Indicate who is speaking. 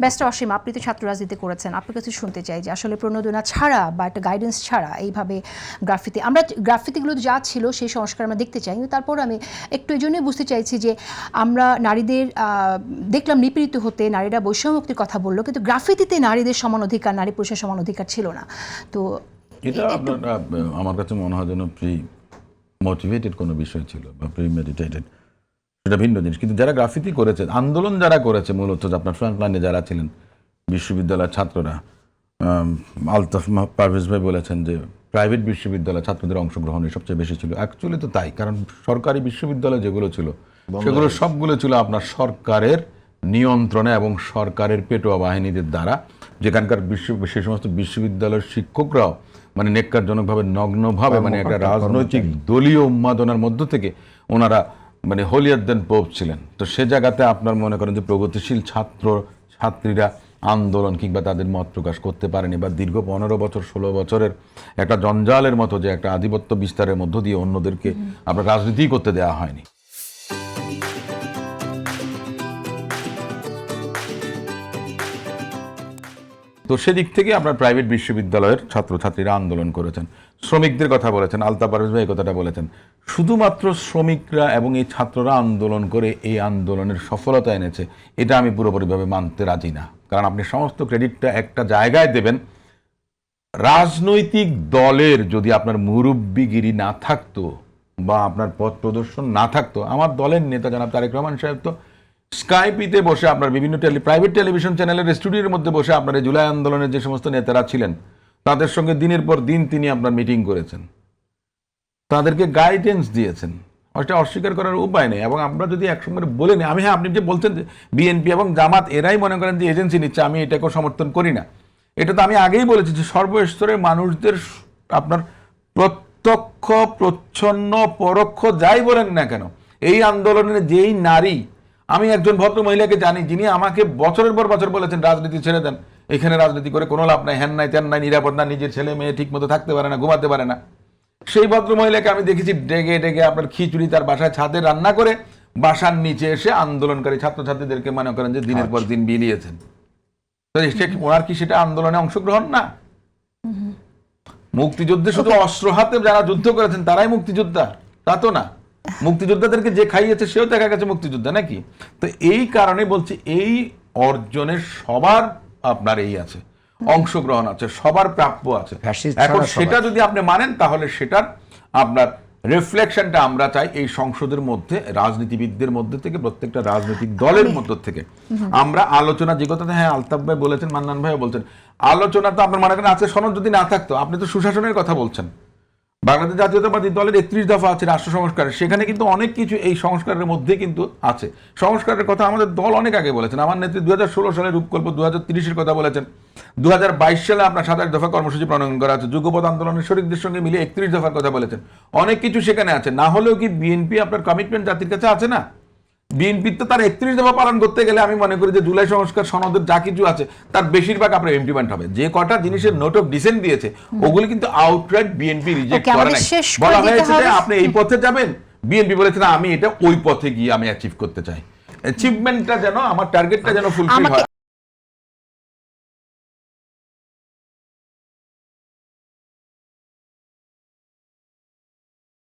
Speaker 1: Barrister অসীম, আপনি তো ছাত্র রাজনীতি করেছেন, আপনার কাছে শুনতে চাই যে আসলে প্রণোদনা ছাড়া বা একটা গাইডেন্স ছাড়া এইভাবে গ্রাফিতিগুলো যা ছিল সেই সংস্কার আমরা দেখতে চাই, কিন্তু তারপর আমি একটু এই জন্যই বুঝতে চাইছি যে আমরা নারীদের দেখলাম নিপীড়িত হতে, নারীরা বৈষম্যমুক্তির কথা বললো, কিন্তু গ্রাফিতিতে নারীদের সমান অধিকার, নারী পুরুষের সমান অধিকার ছিল না। তো
Speaker 2: এটা আপনার আমার কাছে মনে হয় যেন মোটিভেটেড কোনো বিষয় ছিল বা প্রিমেডিটেটেড, সেটা ভিন্ন জিনিস। কিন্তু যারা গ্রাফিতি করেছে, আন্দোলন যারা করেছে, মূলত আপনার ফ্রন্ট লাইনে যারা ছিলেন বিশ্ববিদ্যালয়ের ছাত্ররা, আলতাফ পারভেজ ভাই বলেছেন যে প্রাইভেট বিশ্ববিদ্যালয় ছাত্রদের অংশগ্রহণই সবচেয়ে বেশি ছিল। অ্যাকচুয়ালি তো তাই, কারণ সরকারি বিশ্ববিদ্যালয় যেগুলো ছিল সেগুলো সবগুলো ছিল আপনার সরকারের নিয়ন্ত্রণে এবং সরকারের পেটোয়া বাহিনীদের দ্বারা, যেখানকার সেই সমস্ত বিশ্ববিদ্যালয়ের শিক্ষকরাও মানে নেককারজনকভাবে নগ্নভাবে মানে একটা রাজনৈতিক দলীয় উন্মাদনার মধ্য থেকে ওনারা মানে হোলিয়ার দেন পোপ ছিলেন। তো সে জায়গাতে আপনার মনে করেন যে প্রগতিশীল ছাত্রীরা আন্দোলন কিংবা তাদের মত প্রকাশ করতে পারেনি, বা দীর্ঘ 15 বছর 16 বছরের একটা জঞ্জালের মতো যে একটা আধিপত্য বিস্তারের মধ্য দিয়ে অন্যদেরকে আপনার রাজনীতি করতে দেওয়া হয়নি। তো সেদিক থেকে আপনার প্রাইভেট বিশ্ববিদ্যালয়ের ছাত্রছাত্রীরা আন্দোলন করেছেন। শ্রমিকদের কথা বলেছেন, আলতাফ পারভেজ ভাই এই কথাটা বলেছেন। শুধুমাত্র শ্রমিকরা এবং এই ছাত্ররা আন্দোলন করে এই আন্দোলনের সফলতা এনেছে, এটা আমি পুরোপুরিভাবে মানতে রাজি না। কারণ আপনি সমস্ত ক্রেডিটটা একটা জায়গায় দেবেন, রাজনৈতিক দলের যদি আপনার মুরব্বিগিরি না থাকতো বা আপনার পথ প্রদর্শন না থাকতো, আমার দলের নেতা জনাব তারেক রহমান সাহেব তো স্কাইপিতে বসে আপনার বিভিন্ন প্রাইভেট টেলিভিশন চ্যানেলের স্টুডিওর মধ্যে বসে আপনার এই জুলাই আন্দোলনের যে সমস্ত নেতারা ছিলেন তাদের সঙ্গে দিনের পর দিন তিনি আপনার মিটিং করেছেন, তাদেরকে গাইডেন্স দিয়েছেন। ওটা অস্বীকার করার উপায় নেই। এবং আমরা যদি একসঙ্গে বলে নিই, আমি আপনি যে বলছেন যে বিএনপি এবং জামাত এরাই মনে করেন যে এজেন্সি নিচ্ছে, আমি এটাকেও সমর্থন করি না। এটা তো আমি আগেই বলেছি যে সর্বস্তরের মানুষদের আপনার প্রত্যক্ষ প্রচ্ছন্ন পরোক্ষ যাই বলেন না কেন, এই আন্দোলনের যেই নারী, আমি একজন ভদ্র মহিলাকে জানি যিনি আমাকে বছরের পর বছর বলেছেন রাজনীতি ছেড়ে দেন, এখানে রাজনীতি করে কোনো লাভ নাই, হ্যান নাই ত্যান নাই, নিরাপদ না, নিজের ছেলে মেয়ে ঠিক মতো থাকতে পারে না, ঘুমাতে পারে না। সেই ভদ্র মহিলাকে আমি দেখেছি ডেকে ডেকে আপনার খিচুড়ি তার বাসায় ছাদে রান্না করে বাসার নিচে এসে আন্দোলনকারী ছাত্রছাত্রীদেরকে মনে করেন যে দিনের পর দিন বিলিয়েছেন। ওনার কি সেটা আন্দোলনে অংশগ্রহণ না? মুক্তিযুদ্ধে শুধু অস্ত্র হাতে যারা যুদ্ধ করেছেন তারাই মুক্তিযোদ্ধা তা তো না। মুক্তিযোদ্ধাদেরকে যে খাইয়েছে সেও দেখা গেছে মুক্তিযোদ্ধা নাকি? তো এই কারণে বলছি এই অর্জনের সবার আপনার এই আছে, অংশগ্রহণ আছে, সবার প্রাপ্য আছে। এখন সেটা যদি আপনি মানেন তাহলে সেটার আপনার রিফ্লেকশনটা আমরা চাই এই সংসদের মধ্যে, রাজনীতিবিদদের মধ্যে থেকে, প্রত্যেকটা রাজনৈতিক দলের মধ্য থেকে আমরা আলোচনা, যে কথা হ্যাঁ আলতাফ ভাই বলেছেন, মান্নান ভাইও বলছেন, আলোচনা তো আপনার মনে করেন আজকে সনদ যদি না থাকতো, আপনি তো সুশাসনের কথা বলছেন, বাংলাদেশ জাতীয়তাবাদী দলের 31 দফা আছে রাষ্ট্র সংস্কারের, সেখানে কিন্তু অনেক কিছু এই সংস্কারের মধ্যে কিন্তু আছে। সংস্কারের কথা আমাদের দল অনেক আগে বলেছেন, আমার নেত্রী 2016 সালে রূপকল্প 2030-এর কথা বলেছেন, 2022 সালে আপনার 27 দফা কর্মসূচি প্রণয়ন করা আছে, যুগপৎ আন্দোলনের শরীরদের সঙ্গে মিলিয়ে 31 দফার কথা বলেছেন। অনেক কিছু সেখানে আছে। না হলেও কি বিএনপি আপনার কমিটমেন্ট জাতির কাছে আছে না? বিএনপি তো তার 31 দফা পালন করতে গেলে আমি মনে করি যে জুলাই সংস্কার সনদের যা কিছু আছে তার বেশিরভাগ আপনার ইমপ্লিমেন্ট হবে। যে কটা জিনিসের নোট অফ ডিসেন্ট দিয়েছে ওগুলি কিন্তু আউটরাইট বিএনপি রিজেক্ট করে নাই। বলা হয়েছে যে আপনি এই পথে যাবেন, বিএনপি বলেছে না আমি এটা ওই পথে গিয়ে আমি অ্যাচিভ করতে চাই, অ্যাচিভমেন্টটা যেন আমার টার্গেটটা যেন ফুলফিল হয়।